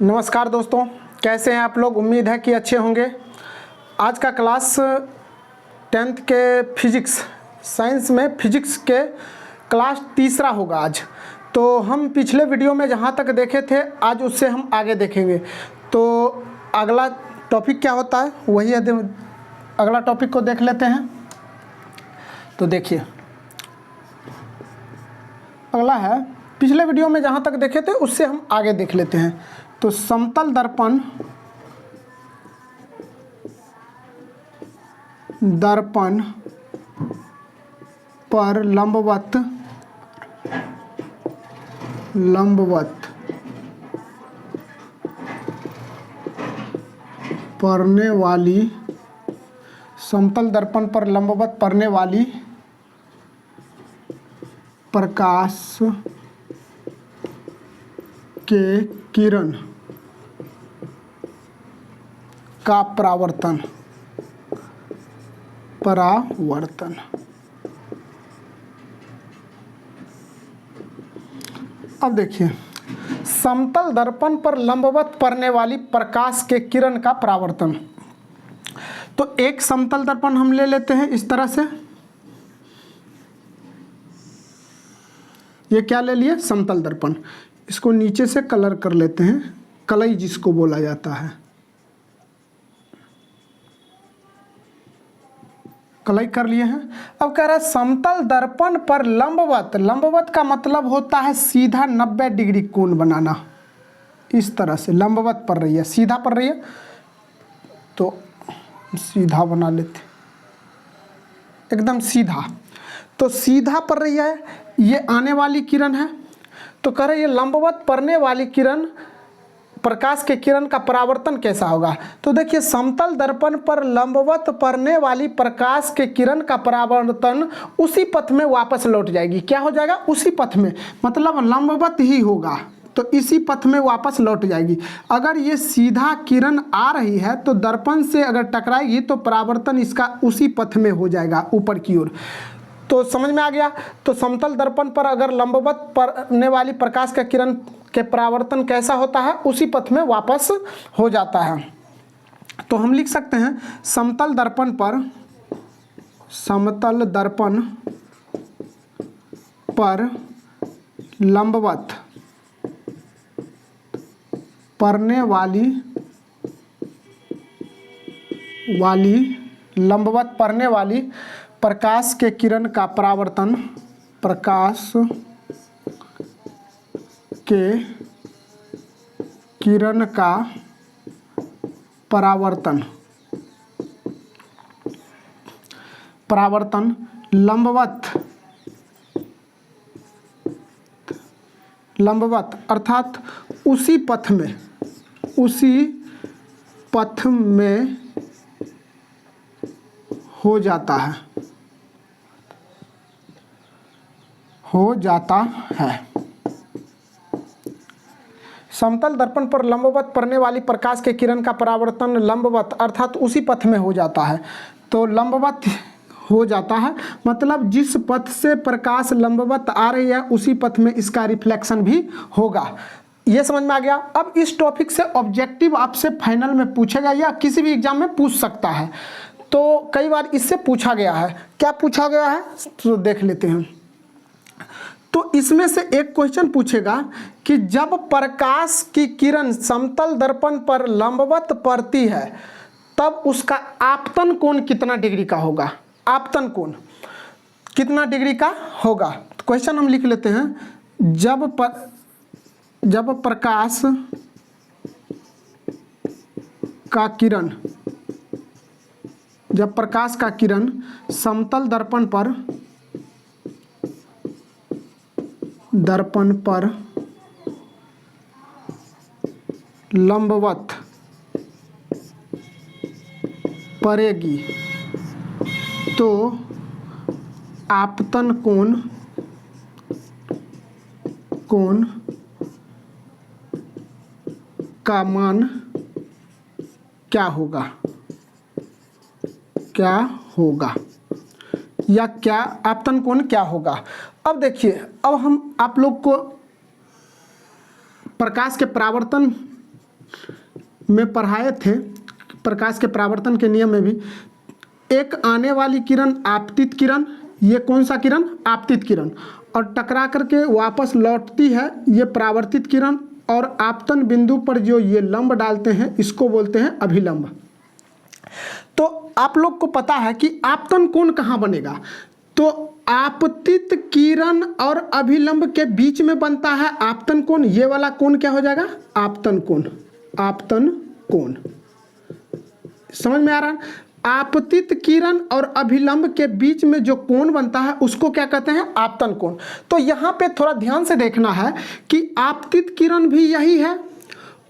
नमस्कार दोस्तों, कैसे हैं आप लोग। उम्मीद है कि अच्छे होंगे। आज का क्लास 10th के फिजिक्स साइंस में फिजिक्स के क्लास तीसरा होगा आज। तो हम पिछले वीडियो में जहां तक देखे थे आज उससे हम आगे देखेंगे। तो अगला टॉपिक क्या होता है वही है, अगला टॉपिक को देख लेते हैं। तो देखिए अगला है, पिछले वीडियो में जहां तक देखे थे उससे हम आगे देख लेते हैं। तो समतल दर्पण पर लंबवत पड़ने वाली, समतल दर्पण पर लंबवत पड़ने वाली प्रकाश के किरण का परावर्तन। अब देखिए, समतल दर्पण पर लंबवत पड़ने वाली प्रकाश के किरण का परावर्तन। तो एक समतल दर्पण हम ले लेते हैं इस तरह से। ये क्या ले लिए, समतल दर्पण। इसको नीचे से कलर कर लेते हैं, कलई जिसको बोला जाता है, कलई कर लिए हैं। अब कह रहा है समतल दर्पण पर लंबवत का मतलब होता है सीधा 90 डिग्री कोण बनाना। इस तरह से लंबवत पड़ रही है, सीधा पड़ रही है तो सीधा बना लेते, एकदम सीधा। तो सीधा पड़ रही है, ये आने वाली किरण है। तो कह रहे ये लंबवत पड़ने वाली किरण, प्रकाश के किरण का परावर्तन कैसा होगा। तो देखिए, समतल दर्पण पर लंबवत पड़ने वाली प्रकाश के किरण का परावर्तन उसी पथ में वापस लौट जाएगी। क्या हो जाएगा, उसी पथ में, मतलब लंबवत ही होगा तो इसी पथ में वापस लौट जाएगी। अगर ये सीधा किरण आ रही है तो दर्पण से अगर टकराएगी तो परावर्तन इसका उसी पथ में हो जाएगा, ऊपर की ओर। तो समझ में आ गया। तो समतल दर्पण पर अगर लंबवत पड़ने वाली प्रकाश का किरण के परावर्तन कैसा होता है, उसी पथ में वापस हो जाता है। तो हम लिख सकते हैं समतल दर्पण पर लंबवत पड़ने वाली प्रकाश के किरण का परावर्तन, प्रकाश के किरण का परावर्तन लंबवत अर्थात उसी पथ में हो जाता है। समतल दर्पण पर लंबवत पड़ने वाली प्रकाश के किरण का परावर्तन लंबवत अर्थात उसी पथ में हो जाता है। तो लंबवत हो जाता है मतलब जिस पथ से प्रकाश लंबवत आ रही है उसी पथ में इसका रिफ्लेक्शन भी होगा। ये समझ में आ गया। अब इस टॉपिक से ऑब्जेक्टिव आपसे फाइनल में पूछेगा या किसी भी एग्जाम में पूछ सकता है। तो कई बार इससे पूछा गया है। क्या पूछा गया है तो देख लेते हैं। तो इसमें से एक क्वेश्चन पूछेगा कि जब प्रकाश की किरण समतल दर्पण पर लंबवत पड़ती है तब उसका आपतन कोण कितना डिग्री का होगा। आपतन कोण कितना डिग्री का होगा। तो क्वेश्चन हम लिख लेते हैं, जब प्रकाश का किरण समतल दर्पण पर लंबवत पड़ेगी तो आपतन कोण का मान क्या होगा या क्या आपतन कोण क्या होगा। अब देखिए, अब हम आप लोग को प्रकाश के परावर्तन में पढ़ाए थे, प्रकाश के परावर्तन के नियम में भी, एक आने वाली किरण आपतित किरण, ये कौन सा किरण? आपतित किरण, और टकरा करके वापस लौटती है ये परावर्तित किरण, और आपतन बिंदु पर जो ये लंब डालते हैं इसको बोलते हैं अभिलंब। तो आप लोग को पता है कि आपतन कोण कहाँ बनेगा, तो आपतित किरण और अभिलंब के बीच में बनता है आपतन कोण। ये वाला कोण क्या हो जाएगा? आपतन कोण। आपतन कोण समझ में आ रहा है? आपतित किरण और अभिलंब के बीच में जो कोण बनता है उसको क्या कहते हैं? आपतन कोण। तो यहाँ पे थोड़ा ध्यान से देखना है कि आपतित किरण भी यही है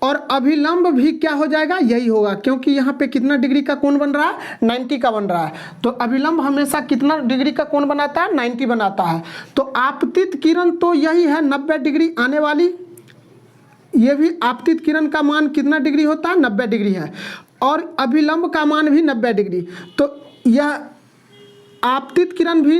और अभिलंब भी क्या हो जाएगा? यही होगा, क्योंकि यहाँ पे कितना डिग्री का कोण बन रहा है? 90 का बन रहा है। तो अभिलंब हमेशा कितना डिग्री का कोण बनाता है? 90 बनाता है। तो आपतित किरण तो यही है 90 डिग्री आने वाली, ये भी आपतित किरण का मान कितना डिग्री होता है? 90 डिग्री है, और अभिलंब का मान भी 90 डिग्री। तो यह आपतित किरण भी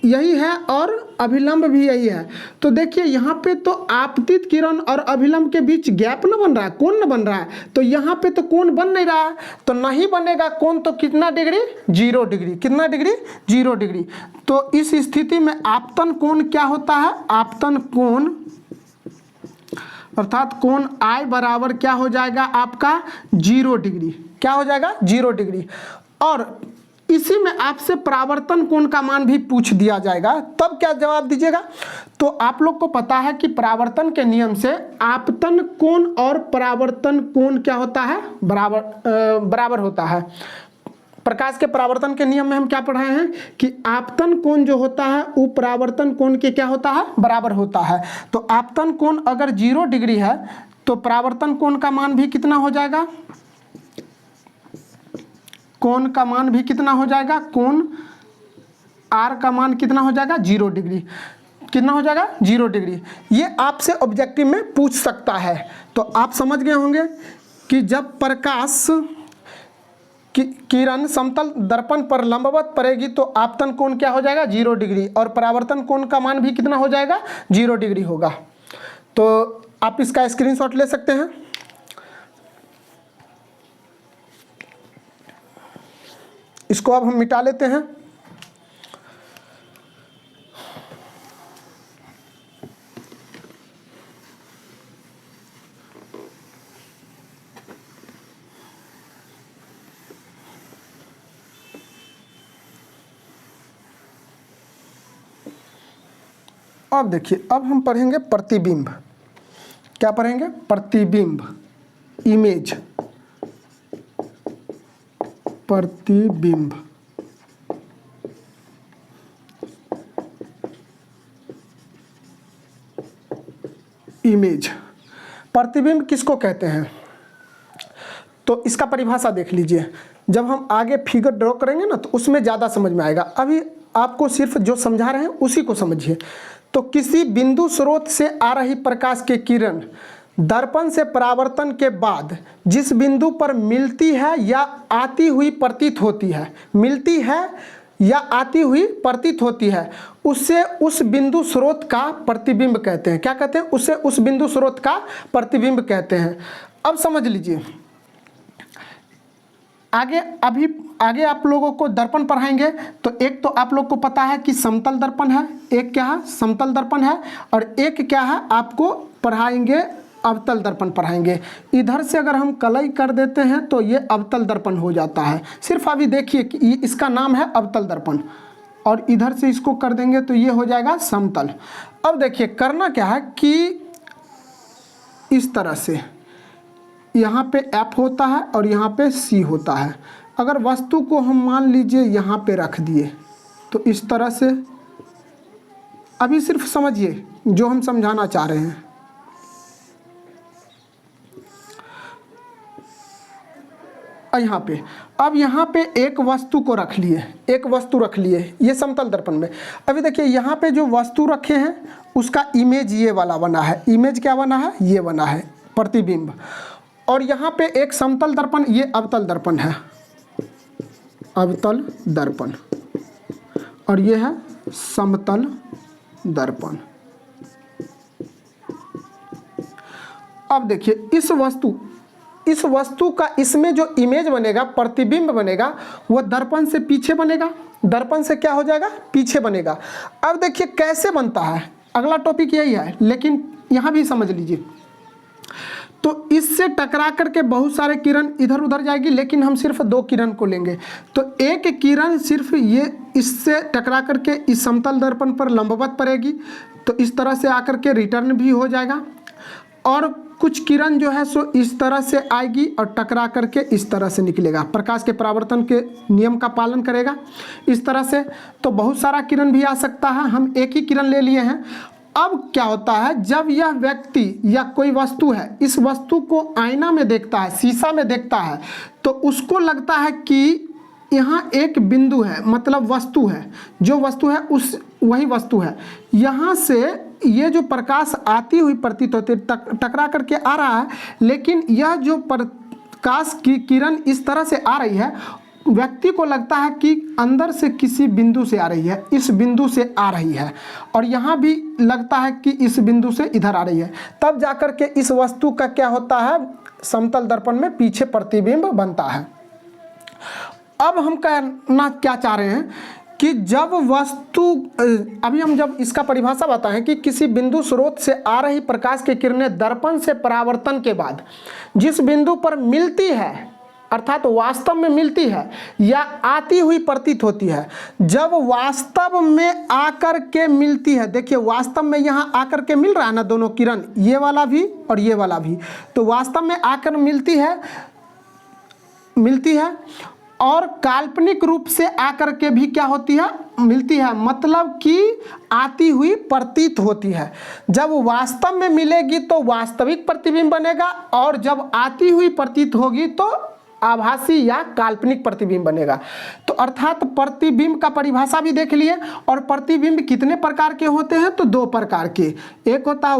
यही है और अभिलंब भी यही है। तो देखिए यहाँ पे तो आपतित किरण और अभिलंब के बीच गैप न बन रहा है, कोण न बन रहा है, तो यहाँ पे तो कोण बन नहीं रहा है, तो नहीं बनेगा कोण। तो कितना डिग्री? 0 डिग्री। कितना डिग्री? 0 डिग्री। तो इस स्थिति में आपतन कोण क्या होता है? आपतन कोण अर्थात कोण I बराबर क्या हो जाएगा आपका? 0 डिग्री। क्या हो जाएगा? 0 डिग्री। और इसी में आपसे परावर्तन कोण का मान भी पूछ दिया जाएगा, तब क्या जवाब दीजिएगा? तो आप लोग को पता है कि परावर्तन के नियम से आपतन कोण और परावर्तन कोण क्या होता है? बराबर होता है। प्रकाश के परावर्तन के नियम में हम क्या पढ़ाए हैं कि आपतन कोण जो होता है वो परावर्तन कोण के क्या होता है? बराबर होता है। तो आपतन कोण अगर 0 डिग्री है तो परावर्तन कोण का मान भी कितना हो जाएगा? कोण का मान भी कितना हो जाएगा? कोण R का मान कितना हो जाएगा? 0 डिग्री। कितना हो जाएगा? 0 डिग्री। ये आपसे ऑब्जेक्टिव में पूछ सकता है। तो आप समझ गए होंगे कि जब प्रकाश की किरण समतल दर्पण पर लंबवत पड़ेगी तो आपतन कोण क्या हो जाएगा? 0 डिग्री, और परावर्तन कोण का मान भी कितना हो जाएगा? 0 डिग्री होगा। तो आप इसका स्क्रीनशॉट ले सकते हैं। इसको अब हम मिटा लेते हैं। अब देखिए, अब हम पढ़ेंगे प्रतिबिंब। क्या पढ़ेंगे? प्रतिबिंब, इमेज, प्रतिबिंब। इमेज, प्रतिबिंब किसको कहते हैं? तो इसका परिभाषा देख लीजिए। जब हम आगे फिगर ड्रॉ करेंगे ना तो उसमें ज़्यादा समझ में आएगा। अभी आपको सिर्फ जो समझा रहे हैं उसी को समझिए। तो किसी बिंदु स्रोत से आ रही प्रकाश की किरण दर्पण से परावर्तन के बाद जिस बिंदु पर मिलती है या आती हुई प्रतीत होती है, मिलती है या आती हुई प्रतीत होती है, उससे उस बिंदु स्रोत का प्रतिबिंब कहते हैं। क्या कहते हैं? उससे उस बिंदु स्रोत का प्रतिबिंब कहते हैं। अब समझ लीजिए, आगे आप लोगों को दर्पण पढ़ाएंगे। तो एक तो आप लोग को पता है कि समतल दर्पण है, एक क्या है? समतल दर्पण है, और एक क्या है आपको पढ़ाएंगे? अवतल दर्पण पढ़ाएंगे। इधर से अगर हम कलई कर देते हैं तो ये अवतल दर्पण हो जाता है। सिर्फ अभी देखिए कि इसका नाम है अवतल दर्पण, और इधर से इसको कर देंगे तो ये हो जाएगा समतल। अब देखिए करना क्या है कि इस तरह से यहाँ पे F होता है और यहाँ पे C होता है। अगर वस्तु को हम मान लीजिए यहाँ पे रख दिए तो इस तरह से, अभी सिर्फ समझिए जो हम समझाना चाह रहे हैं। यहाँ पे, अब यहाँ पे एक वस्तु को रख लिए, एक वस्तु रख लिए ये समतल दर्पण में। अभी देखिए यहाँ पे जो वस्तु रखे हैं उसका इमेज ये वाला बना है। इमेज क्या बना है? ये बना है प्रतिबिंब। और यहाँ पे एक समतल दर्पण, ये अवतल दर्पण है, अवतल दर्पण, और ये है समतल दर्पण। अब देखिए इस वस्तु इस वस्तु का इसमें जो इमेज बनेगा, प्रतिबिंब बनेगा, वो दर्पण से पीछे बनेगा। दर्पण से क्या हो जाएगा? पीछे बनेगा। अब देखिए कैसे बनता है, अगला टॉपिक यही है, लेकिन यहाँ भी समझ लीजिए। तो इससे टकरा करके बहुत सारे किरण इधर उधर जाएगी, लेकिन हम सिर्फ 2 किरण को लेंगे। तो एक किरण सिर्फ ये इससे टकरा करके इस समतल दर्पण पर लंबवत पड़ेगी, तो इस तरह से आकर के रिटर्न भी हो जाएगा। और कुछ किरण जो है सो इस तरह से आएगी और टकरा करके इस तरह से निकलेगा, प्रकाश के परावर्तन के नियम का पालन करेगा इस तरह से। तो बहुत सारा किरण भी आ सकता है, हम एक ही किरण ले लिए हैं। अब क्या होता है, जब यह व्यक्ति या कोई वस्तु है, इस वस्तु को आईना में देखता है, शीशा में देखता है, तो उसको लगता है कि यहाँ एक बिंदु है, मतलब वस्तु है, जो वस्तु है उस वही वस्तु है। यहाँ से ये जो प्रकाश आती हुई प्रतीत होती है, टकरा करके आ रहा है, लेकिन यह जो प्रकाश की किरण इस तरह से आ रही है, व्यक्ति को लगता है कि अंदर से किसी बिंदु से आ रही है, इस बिंदु से आ रही है, और यहाँ भी लगता है कि इस बिंदु से इधर आ रही है। तब जाकर के इस वस्तु का क्या होता है, समतल दर्पण में पीछे प्रतिबिंब बनता है। अब हम कहना क्या चाह रहे हैं कि जब वस्तु, अभी हम जब इसका परिभाषा बताएं कि किसी बिंदु स्रोत से आ रही प्रकाश की किरणें दर्पण से परावर्तन के बाद जिस बिंदु पर मिलती है, अर्थात वास्तव में मिलती है या आती हुई प्रतीत होती है, जब वास्तव में आकर के मिलती है, देखिए वास्तव में यहाँ आकर के मिल रहा है ना दोनों किरण, ये वाला भी और ये वाला भी, तो वास्तव में आकर मिलती है और काल्पनिक रूप से आकर के भी क्या होती है, मिलती है, मतलब कि आती हुई प्रतीत होती है। जब वास्तव में मिलेगी तो वास्तविक प्रतिबिंब बनेगा, और जब आती हुई प्रतीत होगी तो आभासी या काल्पनिक प्रतिबिंब बनेगा। तो अर्थात प्रतिबिंब का परिभाषा भी देख लिए, और प्रतिबिंब कितने प्रकार के होते हैं, तो 2 प्रकार के। एक होता है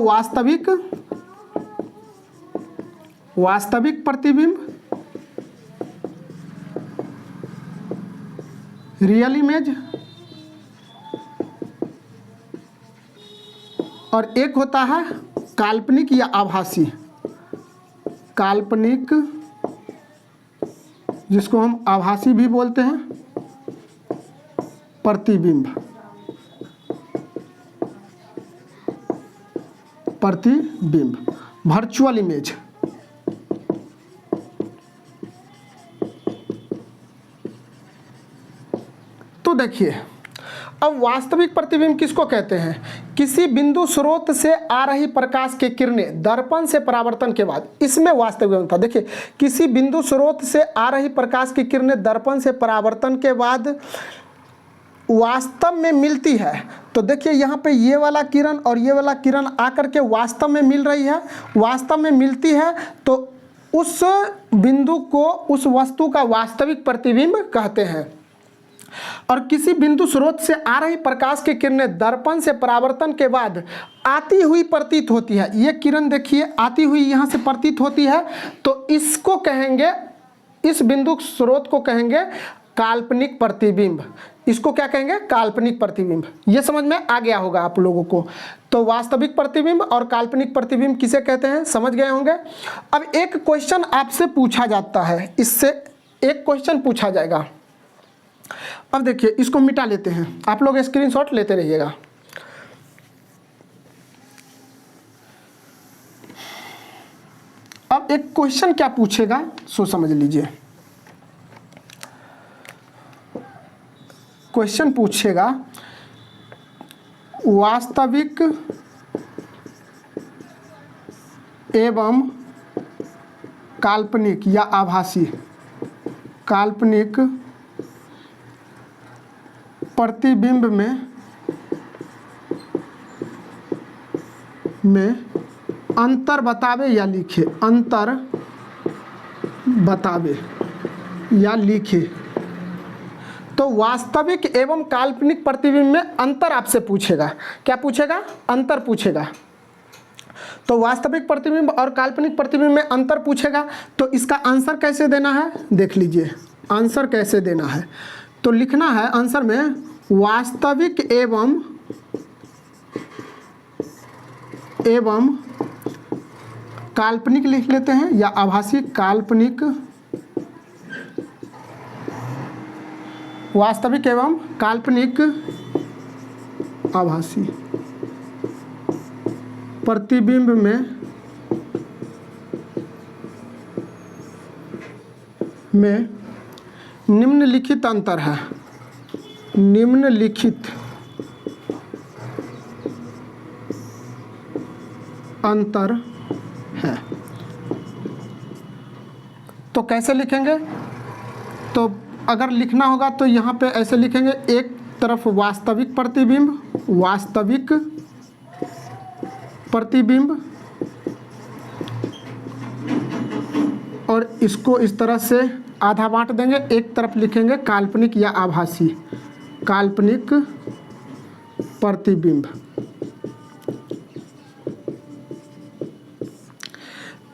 वास्तविक प्रतिबिंब, रियल इमेज, और एक होता है काल्पनिक या आभासी, काल्पनिक, जिसको हम आभासी भी बोलते हैं, प्रतिबिंब, वर्चुअल इमेज। तो देखिए, अब वास्तविक प्रतिबिंब किसको कहते हैं, किसी बिंदु स्रोत से आ रही प्रकाश की किरणें दर्पण से परावर्तन के बाद, इसमें वास्तविक था। देखिए, किसी बिंदु स्रोत से आ रही प्रकाश की किरणें दर्पण से परावर्तन के बाद वास्तव में मिलती है। तो देखिए यहाँ पे ये वाला किरण और ये वाला किरण आकर के वास्तव में मिल रही है, वास्तव में मिलती है, तो उस बिंदु को, उस वस्तु का वास्तविक प्रतिबिंब कहते हैं। और किसी बिंदु स्रोत से आ रही प्रकाश की किरणें दर्पण से परावर्तन के बाद आती हुई प्रतीत होती है, ये किरण देखिए आती हुई यहाँ से प्रतीत होती है, तो इसको कहेंगे, इस बिंदु स्रोत को कहेंगे काल्पनिक प्रतिबिंब। इसको क्या कहेंगे, काल्पनिक प्रतिबिंब। ये समझ में आ गया होगा आप लोगों को। तो वास्तविक प्रतिबिंब और काल्पनिक प्रतिबिंब किसे कहते हैं, समझ गए होंगे। अब एक क्वेश्चन आपसे पूछा जाता है, इससे एक क्वेश्चन पूछा जाएगा। अब देखिए, इसको मिटा लेते हैं, आप लोग स्क्रीनशॉट लेते रहिएगा। अब एक क्वेश्चन क्या पूछेगा सो समझ लीजिए। क्वेश्चन पूछेगा वास्तविक एवं काल्पनिक या आभासी, काल्पनिक प्रतिबिंब में अंतर बतावे या लिखे, अंतर बतावे या लिखे। तो वास्तविक एवं काल्पनिक प्रतिबिंब में अंतर आपसे पूछेगा। क्या पूछेगा, अंतर पूछेगा। तो वास्तविक प्रतिबिंब और काल्पनिक प्रतिबिंब में अंतर पूछेगा, तो इसका आंसर कैसे देना है देख लीजिए। आंसर कैसे देना है, तो लिखना है आंसर में वास्तविक एवं काल्पनिक लिख लेते हैं या आभासी, काल्पनिक, वास्तविक एवं काल्पनिक आभासी प्रतिबिंब में निम्नलिखित अंतर है, निम्नलिखित अंतर है। तो कैसे लिखेंगे? तो अगर लिखना होगा तो यहाँ पे ऐसे लिखेंगे, एक तरफ वास्तविक प्रतिबिंब, वास्तविक प्रतिबिंब, और इसको इस तरह से आधा बांट देंगे, एक तरफ लिखेंगे काल्पनिक या आभासी, काल्पनिक प्रतिबिंब।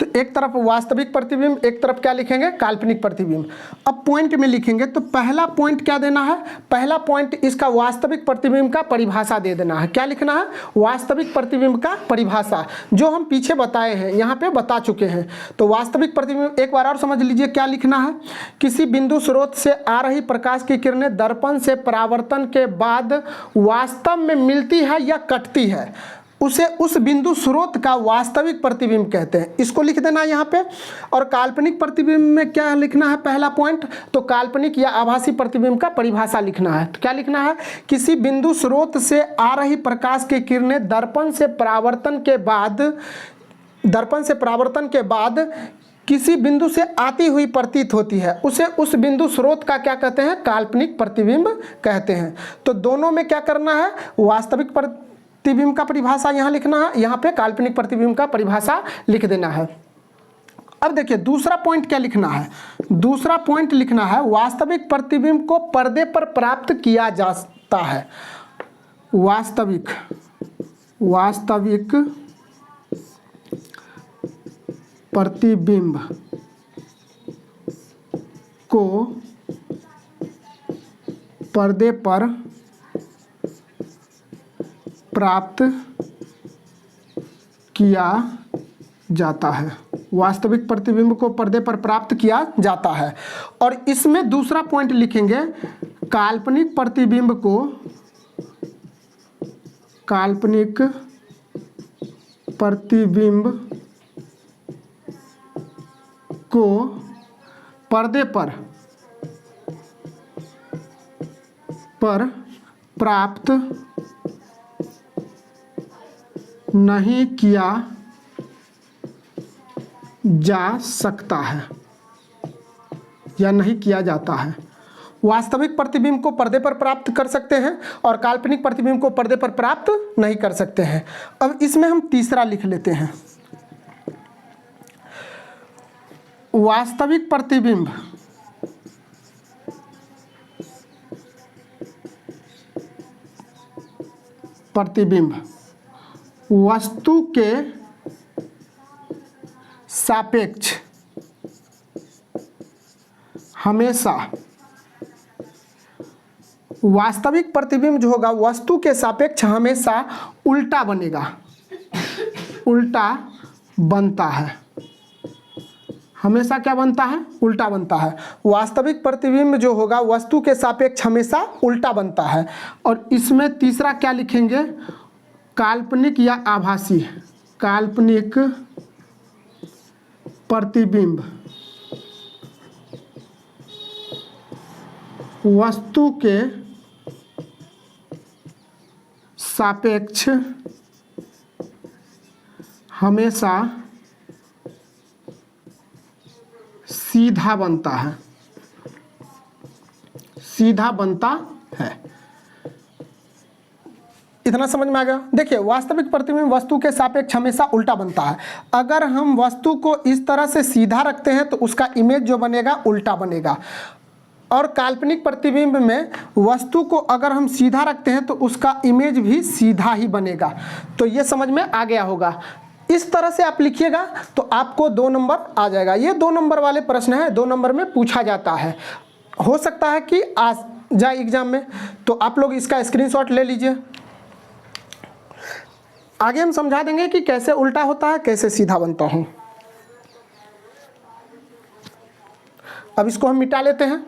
तो एक तरफ वास्तविक प्रतिबिंब, एक तरफ क्या लिखेंगे? काल्पनिक प्रतिबिंब। अब पॉइंट में लिखेंगे तो पहला पॉइंट क्या देना है? पहला पॉइंट इसका वास्तविक प्रतिबिंब का परिभाषा दे देना है। क्या लिखना है? वास्तविक प्रतिबिंब का परिभाषा, जो हम पीछे बताए हैं, यहाँ पे बता चुके हैं। तो वास्तविक प्रतिबिंब एक बार और समझ लीजिए क्या लिखना है। किसी बिंदु स्रोत से आ रही प्रकाश की किरणें दर्पण से परावर्तन के बाद वास्तव में मिलती है या कटती है, उसे उस बिंदु स्रोत का वास्तविक प्रतिबिंब कहते हैं। इसको लिख देना यहाँ पे। और काल्पनिक प्रतिबिंब में क्या लिखना है? पहला पॉइंट तो काल्पनिक या आभासी प्रतिबिंब का परिभाषा लिखना है। तो क्या लिखना है? किसी बिंदु स्रोत से आ रही प्रकाश की किरणें दर्पण से परावर्तन के बाद किसी बिंदु से आती हुई प्रतीत होती है, उसे उस बिंदु स्रोत का क्या कहते हैं? काल्पनिक प्रतिबिंब कहते हैं। तो दोनों में क्या करना है? वास्तविक प्रतिबिंब का परिभाषा यहाँ लिखना है, यहाँ पे काल्पनिक प्रतिबिंब का परिभाषा लिख देना है। अब देखिए दूसरा पॉइंट क्या लिखना है? दूसरा पॉइंट लिखना है वास्तविक प्रतिबिंब को पर्दे पर प्राप्त किया जाता है। वास्तविक प्रतिबिंब को पर्दे पर प्राप्त किया जाता है। वास्तविक प्रतिबिंब को पर्दे पर प्राप्त किया जाता है। और इसमें दूसरा पॉइंट लिखेंगे काल्पनिक प्रतिबिंब को पर्दे पर प्राप्त नहीं किया जा सकता है या नहीं किया जाता है। वास्तविक प्रतिबिंब को पर्दे पर प्राप्त कर सकते हैं और काल्पनिक प्रतिबिंब को पर्दे पर प्राप्त नहीं कर सकते हैं। अब इसमें हम तीसरा लिख लेते हैं। वास्तविक प्रतिबिंब वस्तु के सापेक्ष हमेशा, वास्तविक प्रतिबिंब जो होगा वस्तु के सापेक्ष हमेशा उल्टा बनेगा, उल्टा बनता है। हमेशा क्या बनता है? उल्टा बनता है। वास्तविक प्रतिबिंब जो होगा वस्तु के सापेक्ष हमेशा उल्टा बनता है। और इसमें तीसरा क्या लिखेंगे? काल्पनिक या आभासी, काल्पनिक प्रतिबिंब वस्तु के सापेक्ष हमेशा सीधा बनता है, सीधा बनता है। इतना समझ में आ गया? देखिए वास्तविक प्रतिबिंब वस्तु के सापेक्ष हमेशा उल्टा बनता है। अगर हम वस्तु को इस तरह से सीधा रखते हैं तो उसका इमेज जो बनेगा उल्टा बनेगा। और काल्पनिक प्रतिबिंब में वस्तु को अगर हम सीधा रखते हैं तो उसका इमेज भी सीधा ही बनेगा। तो ये समझ में आ गया होगा। इस तरह से आप लिखिएगा तो आपको 2 नंबर आ जाएगा। ये 2 नंबर वाले प्रश्न हैं, 2 नंबर में पूछा जाता है। हो सकता है कि आ जाए एग्जाम में, तो आप लोग इसका स्क्रीनशॉट ले लीजिए। आगे हम समझा देंगे कि कैसे उल्टा होता है, कैसे सीधा बनता हूँ। अब इसको हम मिटा लेते हैं।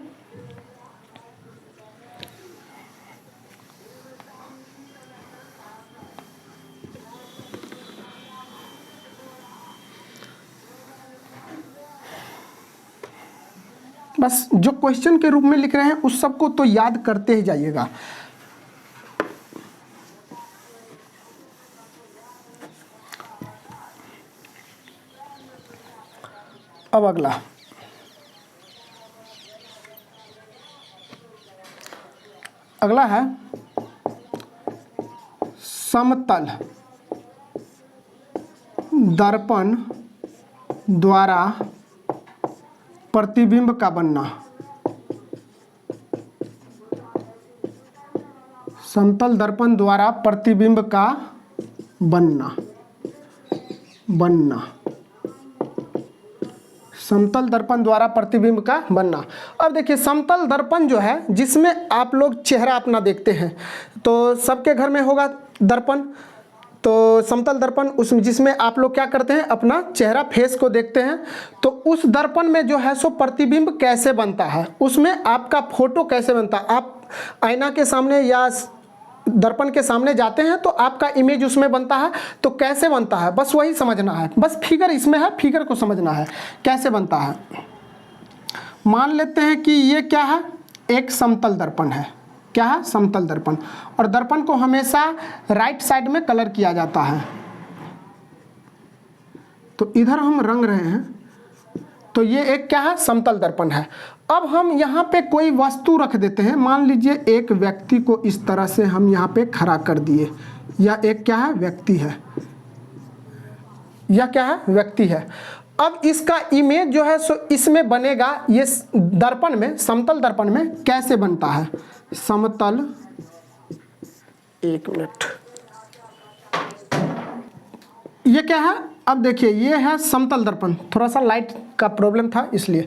बस जो क्वेश्चन के रूप में लिख रहे हैं उस सबको तो याद करते ही जाइएगा। अब अगला है समतल दर्पण द्वारा प्रतिबिंब का बनना। समतल दर्पण द्वारा प्रतिबिंब का बनना समतल दर्पण द्वारा प्रतिबिंब का बनना। अब देखिए समतल दर्पण जो है जिसमें आप लोग चेहरा अपना देखते हैं, तो सबके घर में होगा दर्पण। तो समतल दर्पण उसमें जिसमें आप लोग क्या करते हैं, अपना चेहरा फेस को देखते हैं। तो उस दर्पण में जो है सो प्रतिबिंब कैसे बनता है, उसमें आपका फोटो कैसे बनता है। आप आईना के सामने या दर्पण के सामने जाते हैं तो आपका इमेज उसमें बनता है। तो कैसे बनता है बस वही समझना है, बस फिगर इसमें है, फिगर को समझना है कैसे बनता है। मान लेते हैं कि ये क्या है, एक समतल दर्पण है। क्या है, समतल दर्पण। और दर्पण को हमेशा राइट साइड में कलर किया जाता है। तो इधर हम रंग रहे हैं, तो ये एक क्या है, समतल दर्पण है। अब हम यहाँ पे कोई वस्तु रख देते हैं। मान लीजिए एक व्यक्ति को इस तरह से हम यहाँ पे खड़ा कर दिए। यह एक क्या है, व्यक्ति है। यह क्या है, व्यक्ति है। अब इसका इमेज जो है सो इसमें बनेगा। ये दर्पण में, समतल दर्पण में कैसे बनता है, समतल, एक मिनट, ये क्या है। अब देखिए ये है समतल दर्पण, थोड़ा सा लाइट का प्रॉब्लम था इसलिए।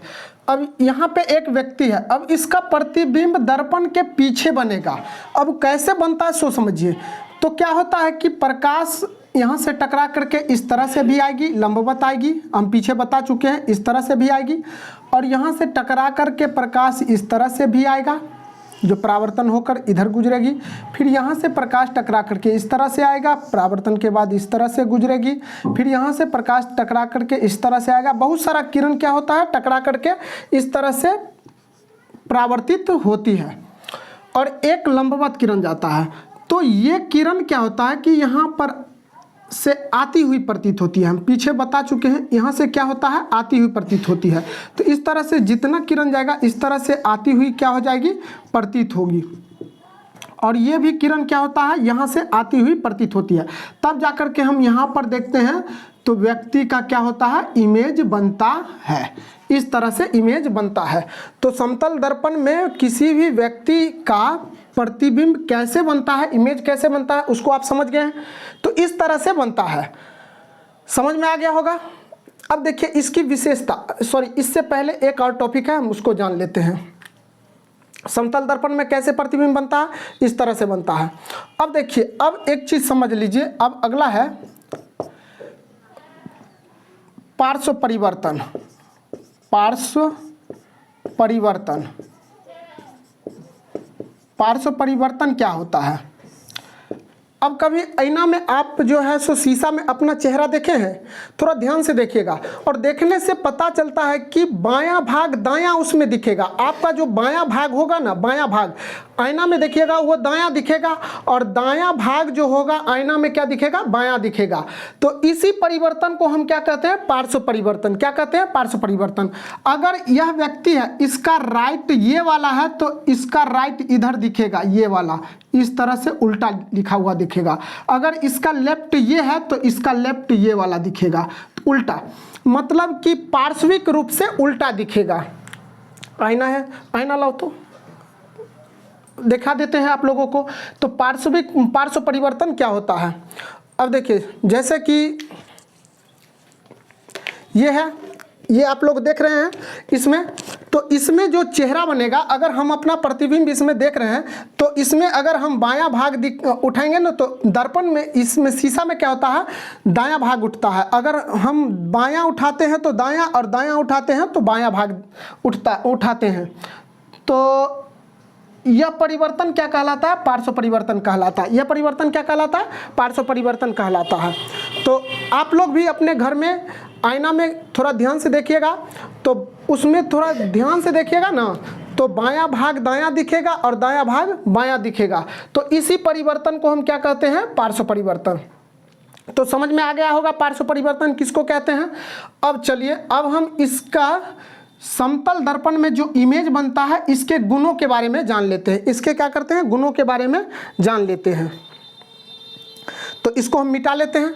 अब यहाँ पे एक व्यक्ति है, अब इसका प्रतिबिंब दर्पण के पीछे बनेगा। अब कैसे बनता है सो समझिए। तो क्या होता है कि प्रकाश यहाँ से टकरा करके इस तरह से भी आएगी, लंबवत आएगी, हम पीछे बता चुके हैं, इस तरह से भी आएगी। और यहाँ से टकरा करके प्रकाश इस तरह से भी आएगा, जो परावर्तन होकर इधर गुजरेगी। फिर यहाँ से प्रकाश टकरा करके इस तरह से आएगा, परावर्तन के बाद इस तरह से गुजरेगी। फिर यहाँ से प्रकाश टकरा करके इस तरह से आएगा। बहुत सारा किरण क्या होता है, टकरा करके इस तरह से परावर्तित होती है। और एक लंबवत किरण जाता है। तो ये किरण क्या होता है कि यहाँ पर से आती हुई प्रतीत होती है। हम पीछे बता चुके हैं, यहाँ से क्या होता है, आती हुई प्रतीत होती है। तो इस तरह से जितना किरण जाएगा इस तरह से आती हुई क्या हो जाएगी, प्रतीत होगी। और ये भी किरण क्या होता है, यहाँ से आती हुई प्रतीत होती है। तब जाकर के हम यहाँ पर देखते हैं तो व्यक्ति का क्या होता है, इमेज बनता है। इस तरह से इमेज बनता है। तो समतल दर्पण में किसी भी व्यक्ति का प्रतिबिंब कैसे बनता है, इमेज कैसे बनता है, उसको आप समझ गए हैं। तो इस तरह से बनता है, समझ में आ गया होगा। अब देखिए इसकी विशेषता, सॉरी इससे पहले एक और टॉपिक है, हम उसको जान लेते हैं। समतल दर्पण में कैसे प्रतिबिंब बनता है, इस तरह से बनता है। अब देखिए, अब एक चीज समझ लीजिए। अब अगला है पार्श्व परिवर्तन। पार्श्व परिवर्तन, पार्श्व परिवर्तन क्या होता है। अब कभी आईना में आप जो है सो शीशा में अपना चेहरा देखे हैं, थोड़ा ध्यान से देखिएगा। और देखने से पता चलता है कि बायां भाग दायां उसमें दिखेगा। आपका जो बायां भाग होगा ना, बायां भाग आईना में देखिएगा वो दायां दिखेगा, और दायां भाग जो होगा आईना में क्या दिखेगा, बायां दिखेगा। तो इसी परिवर्तन को हम क्या कहते हैं, पार्श्व परिवर्तन। क्या कहते हैं, पार्श्व परिवर्तन। अगर यह व्यक्ति है, इसका राइट ये वाला है तो इसका राइट इधर दिखेगा, ये वाला इस तरह से उल्टा लिखा हुआ दिखेगा। अगर इसका लेफ्ट ये है तो इसका लेफ्ट ये वाला दिखेगा, उल्टा, मतलब कि पार्श्विक रूप से उल्टा दिखेगा। आईना है, आईना लाओ तो दिखा देते हैं आप लोगों को। तो पार्श्व परिवर्तन क्या होता है। अब देखिए जैसे कि ये है, ये आप लोग देख रहे हैं इसमें, तो इसमें जो चेहरा बनेगा, अगर हम अपना प्रतिबिंब इसमें देख रहे हैं तो इसमें अगर हम बायां भाग उठाएंगे ना, तो दर्पण में, इसमें शीशा में क्या होता है, दायां भाग उठता है। अगर हम बायां उठाते हैं तो दायां, और दायां उठाते हैं तो बायां भाग उठाते हैं। तो यह परिवर्तन क्या कहलाता है, पार्श्व परिवर्तन कहलाता है। यह परिवर्तन क्या कहलाता है, पार्श्व परिवर्तन कहलाता है। तो आप लोग भी अपने घर में आईना में थोड़ा ध्यान से देखिएगा, तो उसमें थोड़ा ध्यान से देखिएगा ना, तो बायां भाग दायां दिखेगा और दायां भाग बायां दिखेगा। तो इसी परिवर्तन को हम क्या कहते हैं, पार्श्व परिवर्तन। तो समझ में आ गया होगा पार्श्व परिवर्तन किसको कहते हैं। अब चलिए, अब हम इसका समतल दर्पण में जो इमेज बनता है इसके गुणों के बारे में जान लेते हैं। इसके क्या करते हैं, गुणों के बारे में जान लेते हैं। तो इसको हम मिटा लेते हैं,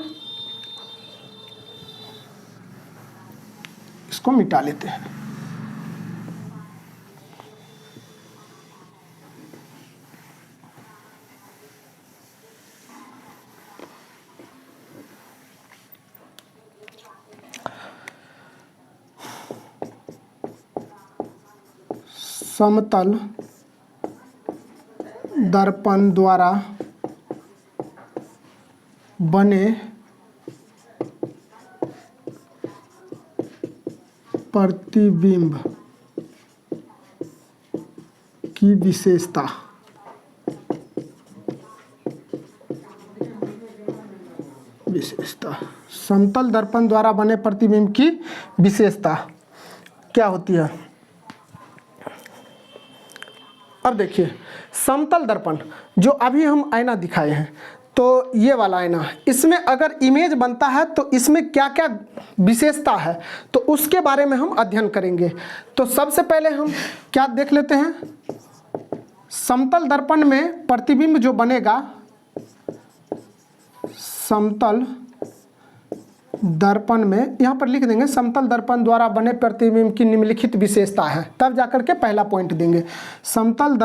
इसको मिटा लेते हैं। समतल दर्पण द्वारा बने प्रतिबिंब की विशेषता। समतल दर्पण द्वारा बने प्रतिबिंब की विशेषता क्या होती है। अब देखिए, समतल दर्पण जो अभी हम आईना दिखाए हैं, तो ये वाला आईना, इसमें अगर इमेज बनता है तो इसमें क्या क्या विशेषता है, तो उसके बारे में हम अध्ययन करेंगे। तो सबसे पहले हम क्या देख लेते हैं, समतल दर्पण में प्रतिबिंब जो बनेगा, समतल दर्पण में, यहाँ पर लिख देंगे समतल दर्पण द्वारा बने प्रतिबिंब की निम्नलिखित विशेषता है, तब जाकर के पहला पॉइंट देंगे। समतल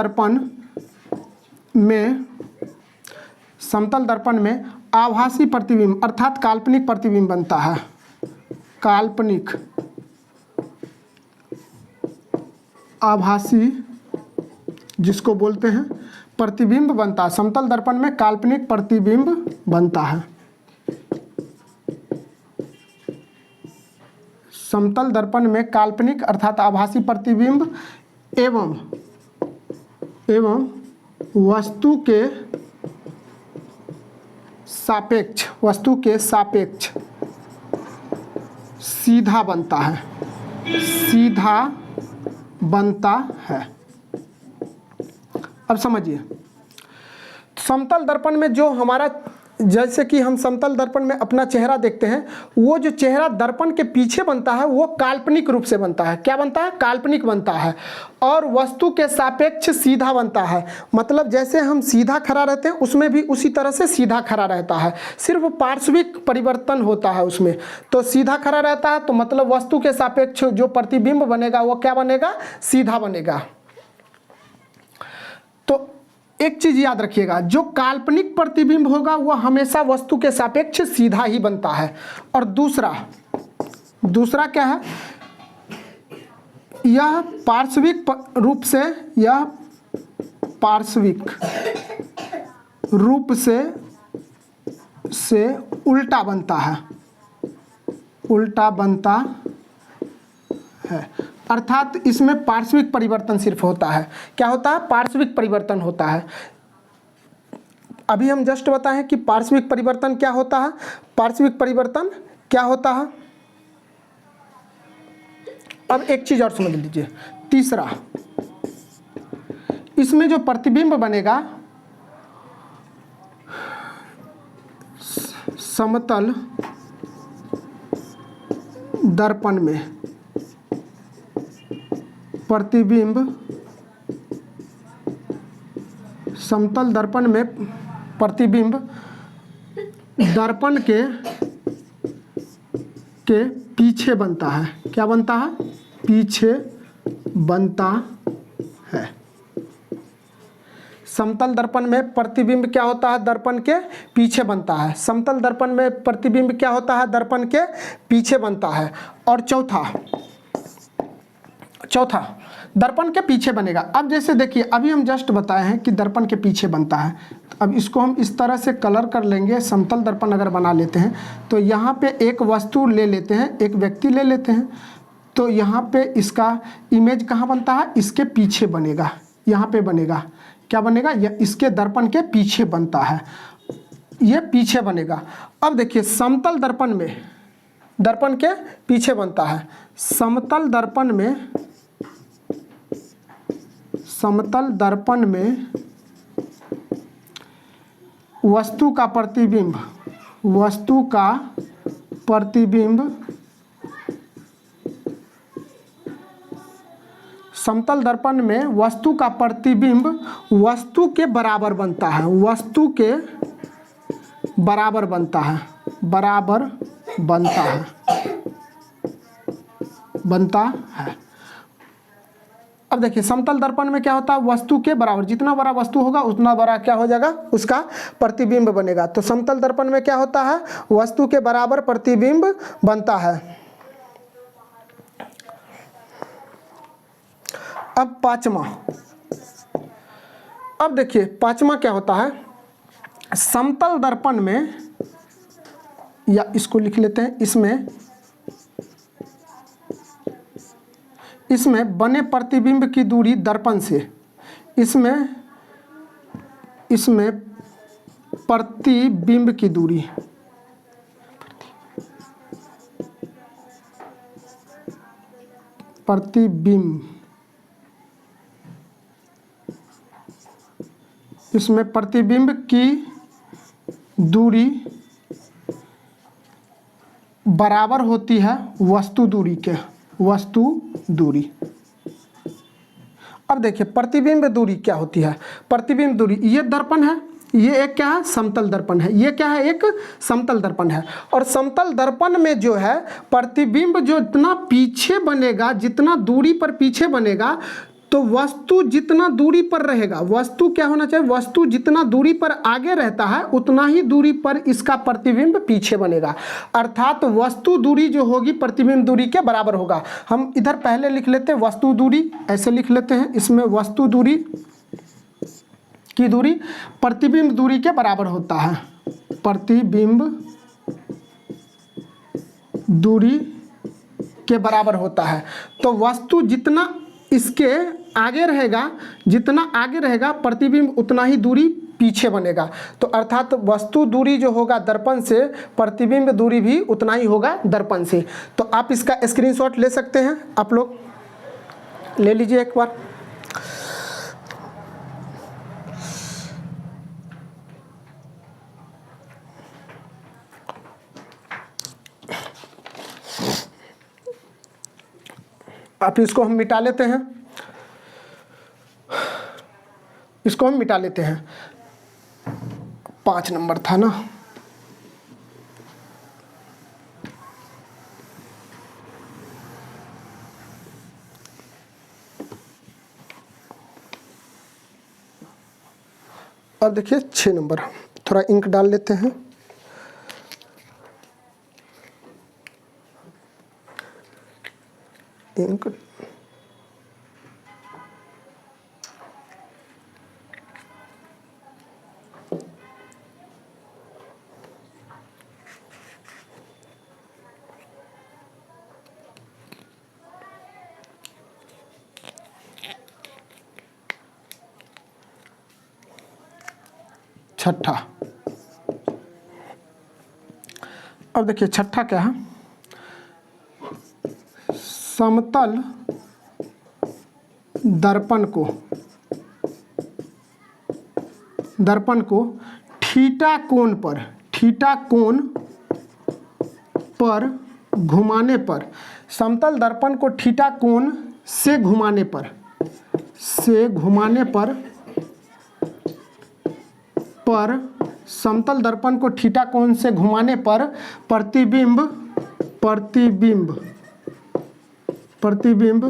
दर्पण में आभासी प्रतिबिंब अर्थात काल्पनिक प्रतिबिंब बनता है। काल्पनिक आभासी जिसको बोलते हैं प्रतिबिंब बनता है। समतल दर्पण में काल्पनिक प्रतिबिंब बनता है। समतल दर्पण में काल्पनिक अर्थात आभासी प्रतिबिंब एवं वस्तु के सापेक्ष सीधा बनता है। अब समझिए, समतल दर्पण में जो हमारा, जैसे कि हम समतल दर्पण में अपना चेहरा देखते हैं, वो जो चेहरा दर्पण के पीछे बनता है वो काल्पनिक रूप से बनता है। क्या बनता है, काल्पनिक बनता है। और वस्तु के सापेक्ष सीधा बनता है, मतलब जैसे हम सीधा खड़ा रहते हैं उसमें भी उसी तरह से सीधा खड़ा रहता है, सिर्फ पार्श्विक परिवर्तन होता है उसमें। तो सीधा खड़ा रहता है तो मतलब वस्तु के सापेक्ष जो प्रतिबिंब बनेगा वो क्या बनेगा, सीधा बनेगा। तो एक चीज याद रखिएगा, जो काल्पनिक प्रतिबिंब होगा वह हमेशा वस्तु के सापेक्ष सीधा ही बनता है। और दूसरा क्या है, यह पार्श्विक रूप से उल्टा बनता है। अर्थात इसमें पार्श्विक परिवर्तन सिर्फ होता है। क्या होता है, पार्श्विक परिवर्तन होता है। अभी हम जस्ट बताएं कि पार्श्विक परिवर्तन क्या होता है। पार्श्विक परिवर्तन क्या होता है, अब एक चीज और समझ लीजिए। तीसरा, इसमें जो प्रतिबिंब बनेगा समतल दर्पण में, समतल दर्पण में प्रतिबिंब दर्पण के पीछे बनता है। क्या बनता है, पीछे बनता है। समतल दर्पण में प्रतिबिंब क्या होता है, दर्पण के पीछे बनता है। समतल दर्पण में प्रतिबिंब क्या होता है, दर्पण के पीछे बनता है। और चौथा, चौथा, दर्पण के पीछे बनेगा। अब जैसे देखिए अभी हम जस्ट बताए हैं कि दर्पण के पीछे बनता है, तो अब इसको हम इस तरह से कलर कर लेंगे। समतल दर्पण अगर बना लेते हैं तो यहाँ पे एक वस्तु ले लेते हैं, एक व्यक्ति ले लेते हैं, तो यहाँ पे इसका इमेज कहाँ बनता है, इसके पीछे बनेगा, यहाँ पे बनेगा। क्या बनेगा, यह इसके दर्पण के पीछे बनता है, ये पीछे बनेगा। अब देखिए समतल दर्पण में, दर्पण के पीछे बनता है। समतल दर्पण में, समतल दर्पण में वस्तु का प्रतिबिंब, वस्तु का प्रतिबिंब समतल दर्पण में वस्तु का प्रतिबिंब वस्तु के बराबर बनता है, वस्तु के बराबर बनता है, बराबर बनता है, बनता है। अब देखिए समतल दर्पण में क्या होता है, वस्तु के बराबर, जितना बड़ा वस्तु होगा उतना बड़ा क्या हो जाएगा, उसका प्रतिबिंब बनेगा। तो समतल दर्पण में क्या होता है, वस्तु के बराबर प्रतिबिंब बनता है। अब पांचवा, अब देखिए पांचवा क्या होता है, समतल दर्पण में, या इसको लिख लेते हैं, इसमें बने प्रतिबिंब की दूरी दर्पण से, इसमें प्रतिबिंब की दूरी, प्रतिबिंब, इसमें प्रतिबिंब की दूरी बराबर होती है वस्तु दूरी के, वस्तु दूरी। अब देखिए प्रतिबिंब दूरी क्या होती है, प्रतिबिंब दूरी, ये दर्पण है, ये एक क्या है, समतल दर्पण है, ये क्या है, एक समतल दर्पण है। और समतल दर्पण में जो है प्रतिबिंब जो इतना पीछे बनेगा, जितना दूरी पर पीछे बनेगा, तो वस्तु जितना दूरी पर रहेगा, वस्तु क्या होना चाहिए, वस्तु जितना दूरी पर आगे रहता है उतना ही दूरी पर इसका प्रतिबिंब पीछे बनेगा। अर्थात वस्तु दूरी जो होगी प्रतिबिंब दूरी के बराबर होगा। हम इधर पहले लिख लेते हैं वस्तु दूरी, ऐसे लिख लेते हैं, इसमें वस्तु दूरी की दूरी प्रतिबिंब दूरी के बराबर होता है, प्रतिबिंब दूरी के बराबर होता है। तो वस्तु जितना इसके आगे रहेगा, जितना आगे रहेगा प्रतिबिंब उतना ही दूरी पीछे बनेगा। तो अर्थात वस्तु दूरी जो होगा दर्पण से, प्रतिबिंब दूरी भी उतना ही होगा दर्पण से। तो आप इसका स्क्रीनशॉट ले सकते हैं, आप लोग ले लीजिए एक बार। आप इसको हम मिटा लेते हैं, इसको हम मिटा लेते हैं। 5 नंबर था ना, अब देखिए 6 नंबर, थोड़ा इंक डाल लेते हैं। इंक छठा, अब देखिए छठा क्या है, समतल दर्पण को थीटा कोण पर घुमाने पर, समतल दर्पण को थीटा कोण से घुमाने पर समतल दर्पण को थीटा कोण से घुमाने पर प्रतिबिंब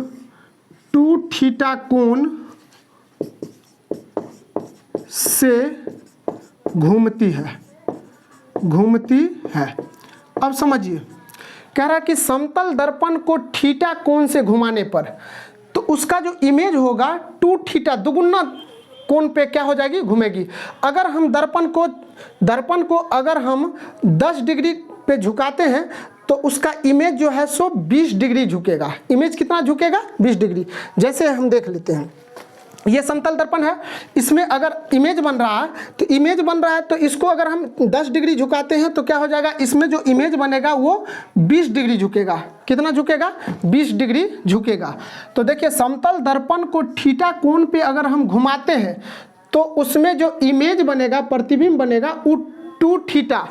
2 थीटा कोण से घूमती है। अब समझिए, कह रहा है कि समतल दर्पण को थीटा कोण से घुमाने पर, तो उसका जो इमेज होगा 2 थीटा दुगुना कोण पे क्या हो जाएगी, घूमेगी। अगर हम दर्पण को अगर हम 10 डिग्री पे झुकाते हैं तो उसका इमेज जो है सो 20 डिग्री झुकेगा। इमेज कितना झुकेगा, 20 डिग्री। जैसे हम देख लेते हैं, ये समतल दर्पण है, इसमें अगर इमेज बन रहा है तो इसको अगर हम 10 डिग्री झुकाते हैं तो क्या हो जाएगा, इसमें जो इमेज बनेगा वो 20 डिग्री झुकेगा। कितना झुकेगा, 20 डिग्री झुकेगा। तो देखिए समतल दर्पण को थीटा कोण पे अगर हम घुमाते हैं तो उसमें जो इमेज बनेगा, प्रतिबिंब बनेगा, वो 2 थीटा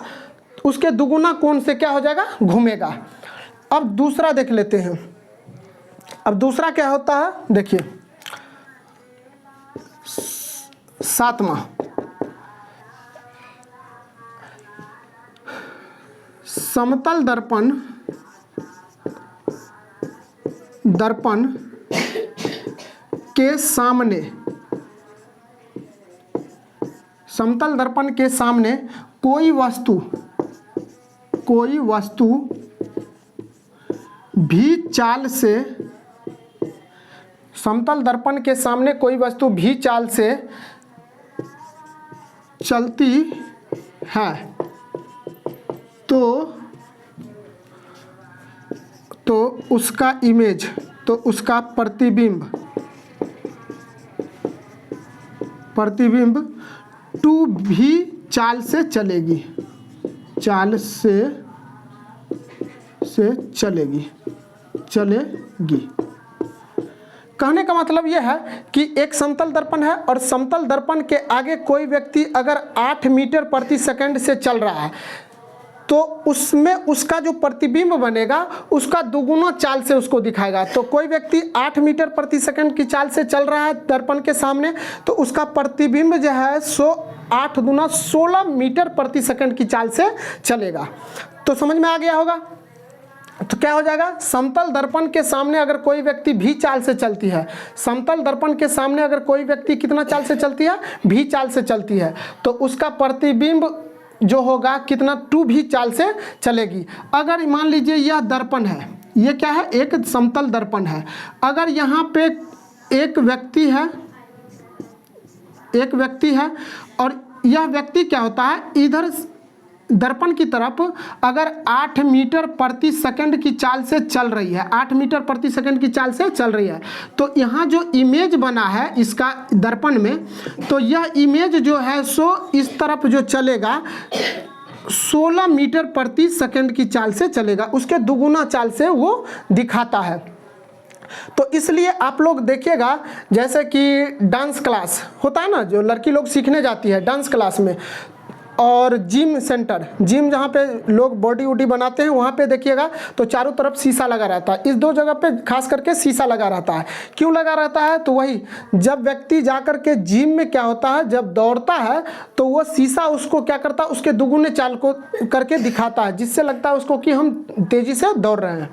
उसके दुगुना कोण से क्या हो जाएगा, घूमेगा। अब दूसरा देख लेते हैं। अब दूसरा क्या होता है, देखिए 7वां, समतल दर्पण के सामने, समतल दर्पण के सामने कोई वस्तु भी चाल से, समतल दर्पण के सामने कोई वस्तु भी चाल से चलती है तो उसका इमेज, तो उसका प्रतिबिंब 2 भी चाल से चलेगी, चलेगी। कहने का मतलब यह है कि एक समतल दर्पण है और समतल दर्पण के आगे कोई व्यक्ति अगर 8 मीटर प्रति सेकंड से चल रहा है तो उसमें उसका जो प्रतिबिंब बनेगा उसका दुगुना चाल से उसको दिखाएगा। तो कोई व्यक्ति 8 मीटर प्रति सेकंड की चाल से चल रहा है दर्पण के सामने, तो उसका प्रतिबिंब जो है 8 दूना 16 मीटर प्रति सेकंड की चाल से चलेगा। तो समझ में आ गया होगा। तो क्या हो जाएगा, समतल दर्पण के सामने अगर कोई व्यक्ति भी चाल से चलती है, समतल दर्पण के सामने अगर कोई व्यक्ति कितना चाल से चलती है, भी चाल से चलती है, तो उसका प्रतिबिंब जो होगा कितना, 2 भी चाल से चलेगी। अगर मान लीजिए यह दर्पण है, ये क्या है, एक समतल दर्पण है। अगर यहाँ पे एक व्यक्ति है और यह व्यक्ति क्या होता है, इधर दर्पण की तरफ अगर 8 मीटर प्रति सेकंड की चाल से चल रही है, 8 मीटर प्रति सेकंड की चाल से चल रही है, तो यहाँ जो इमेज बना है इसका दर्पण में, तो यह इमेज जो है सो इस तरफ जो चलेगा 16 मीटर प्रति सेकंड की चाल से चलेगा, उसके दुगुना चाल से वो दिखाता है। तो इसलिए आप लोग देखिएगा, जैसे कि डांस क्लास होता है ना, जो लड़की लोग सीखने जाती है डांस क्लास में, और जिम सेंटर, जिम जहाँ पे लोग बॉडी वॉडी बनाते हैं, वहाँ पे देखिएगा तो चारों तरफ शीशा लगा रहता है। इस 2 जगह पे खास करके शीशा लगा रहता है। क्यों लगा रहता है, तो वही जब व्यक्ति जा कर के जिम में क्या होता है, जब दौड़ता है तो वो शीशा उसको क्या करता है, उसके दुगुने चाल को करके दिखाता है, जिससे लगता है उसको कि हम तेज़ी से दौड़ रहे हैं।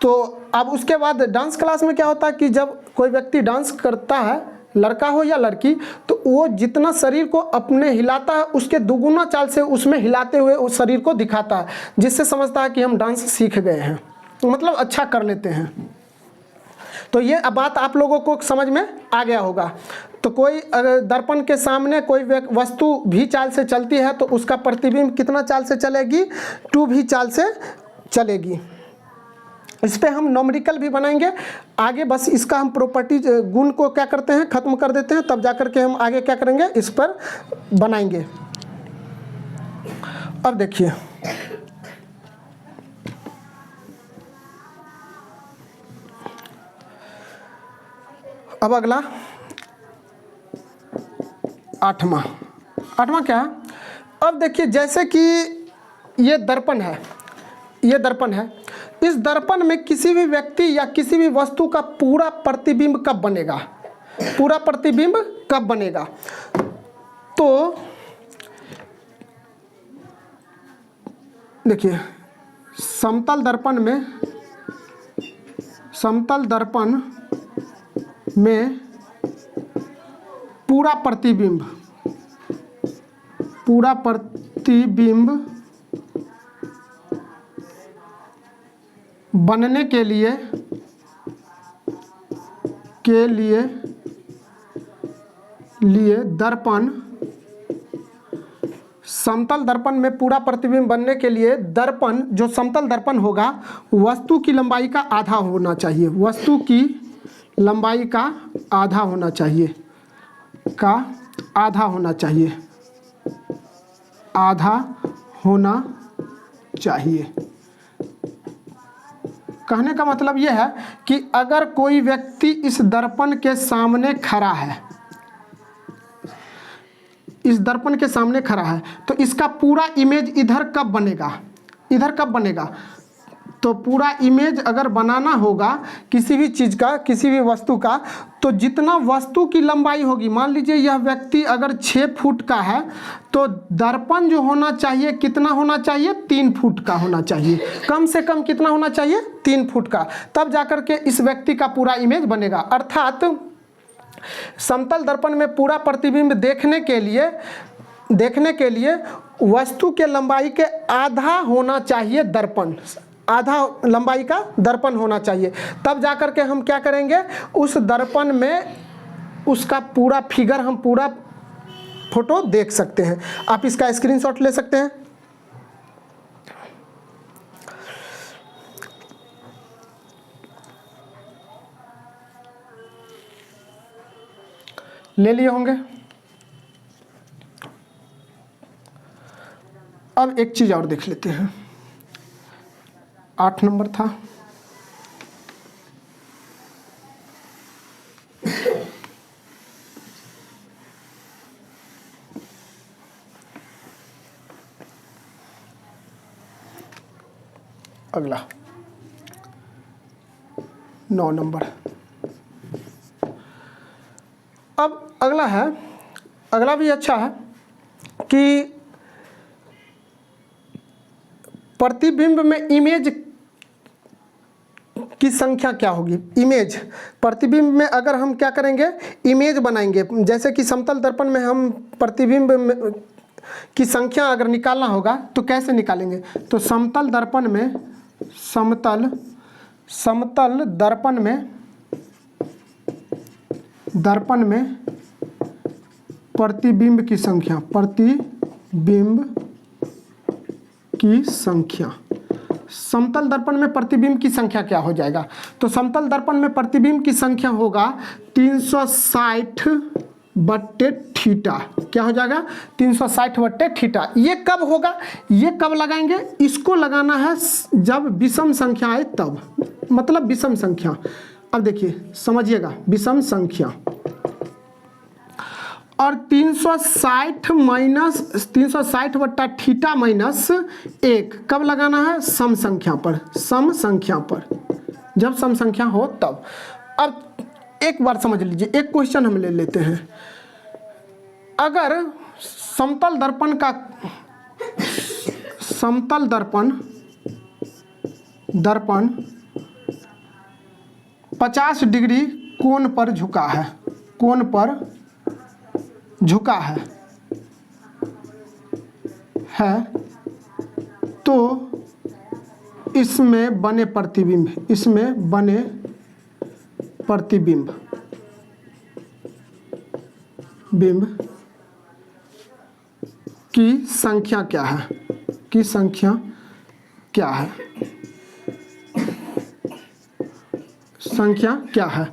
तो अब उसके बाद डांस क्लास में क्या होता है कि जब कोई व्यक्ति डांस करता है, लड़का हो या लड़की, तो वो जितना शरीर को अपने हिलाता है उसके दुगुना चाल से उसमें हिलाते हुए उस शरीर को दिखाता है, जिससे समझता है कि हम डांस सीख गए हैं, मतलब अच्छा कर लेते हैं। तो ये बात आप लोगों को समझ में आ गया होगा। तो कोई अगर दर्पण के सामने कोई वस्तु भी चाल से चलती है तो उसका प्रतिबिंब कितना चाल से चलेगी, 2 भी चाल से चलेगी। इस पे हम नॉमेरिकल भी बनाएंगे आगे, बस इसका हम प्रॉपर्टी गुण को क्या करते हैं, ख़त्म कर देते हैं, तब जाकर के हम आगे क्या करेंगे, इस पर बनाएंगे। अब देखिए अब अगला 8वां क्या है। अब देखिए जैसे कि ये दर्पण है, इस दर्पण में किसी भी व्यक्ति या किसी भी वस्तु का पूरा प्रतिबिंब कब बनेगा, तो देखिए समतल दर्पण में पूरा प्रतिबिंब बनने के लिए के लिए दर्पण, समतल दर्पण में पूरा प्रतिबिंब बनने के लिए दर्पण, जो समतल दर्पण होगा, वस्तु की लंबाई का आधा होना चाहिए। वस्तु की लंबाई का आधा होना चाहिए, आधा होना चाहिए, आधा होना चाहिए। कहने का मतलब यह है कि अगर कोई व्यक्ति इस दर्पण के सामने खड़ा है, इस दर्पण के सामने खड़ा है, तो इसका पूरा इमेज इधर कब बनेगा, इधर कब बनेगा? तो पूरा इमेज अगर बनाना होगा किसी भी चीज़ का, किसी भी वस्तु का, तो जितना वस्तु की लंबाई होगी, मान लीजिए यह व्यक्ति अगर 6 फुट का है, तो दर्पण जो होना चाहिए कितना होना चाहिए? 3 फुट का होना चाहिए। कम से कम कितना होना चाहिए? 3 फुट का। तब जाकर के इस व्यक्ति का पूरा इमेज बनेगा। अर्थात समतल दर्पण में पूरा प्रतिबिंब देखने के लिए वस्तु के लंबाई के आधा होना चाहिए दर्पण, आधा लंबाई का दर्पण होना चाहिए। तब जाकर के हम क्या करेंगे, उस दर्पण में उसका पूरा फिगर, हम पूरा फोटो देख सकते हैं। आप इसका स्क्रीनशॉट ले सकते हैं। ले लिए होंगे। अब एक चीज़ और देख लेते हैं। 8 नंबर था। अगला 9 नंबर। अब अगला है, अगला भी अच्छा है कि प्रतिबिंब में इमेज की संख्या क्या होगी। इमेज, प्रतिबिंब में अगर हम क्या करेंगे, इमेज बनाएंगे। जैसे कि समतल दर्पण में हम प्रतिबिंब की संख्या अगर निकालना होगा तो कैसे निकालेंगे? तो समतल दर्पण में, समतल दर्पण में प्रतिबिंब की संख्या, समतल दर्पण में प्रतिबिंब की संख्या क्या हो जाएगा? तो समतल दर्पण में प्रतिबिंब की संख्या होगा 360/थीटा। क्या हो जाएगा? 360/थीटा। ये कब होगा, ये कब लगाएंगे? इसको लगाना है जब विषम संख्या आए तब, मतलब विषम संख्या। अब देखिए समझिएगा, विषम संख्या और 360/थीटा माइनस 1 कब लगाना है? सम संख्या पर, जब सम संख्या हो तब। अब एक बार समझ लीजिए, एक क्वेश्चन हम ले लेते हैं। अगर समतल दर्पण 50 डिग्री कोण पर झुका है, तो इसमें बने प्रतिबिंब की संख्या क्या है? संख्या क्या है?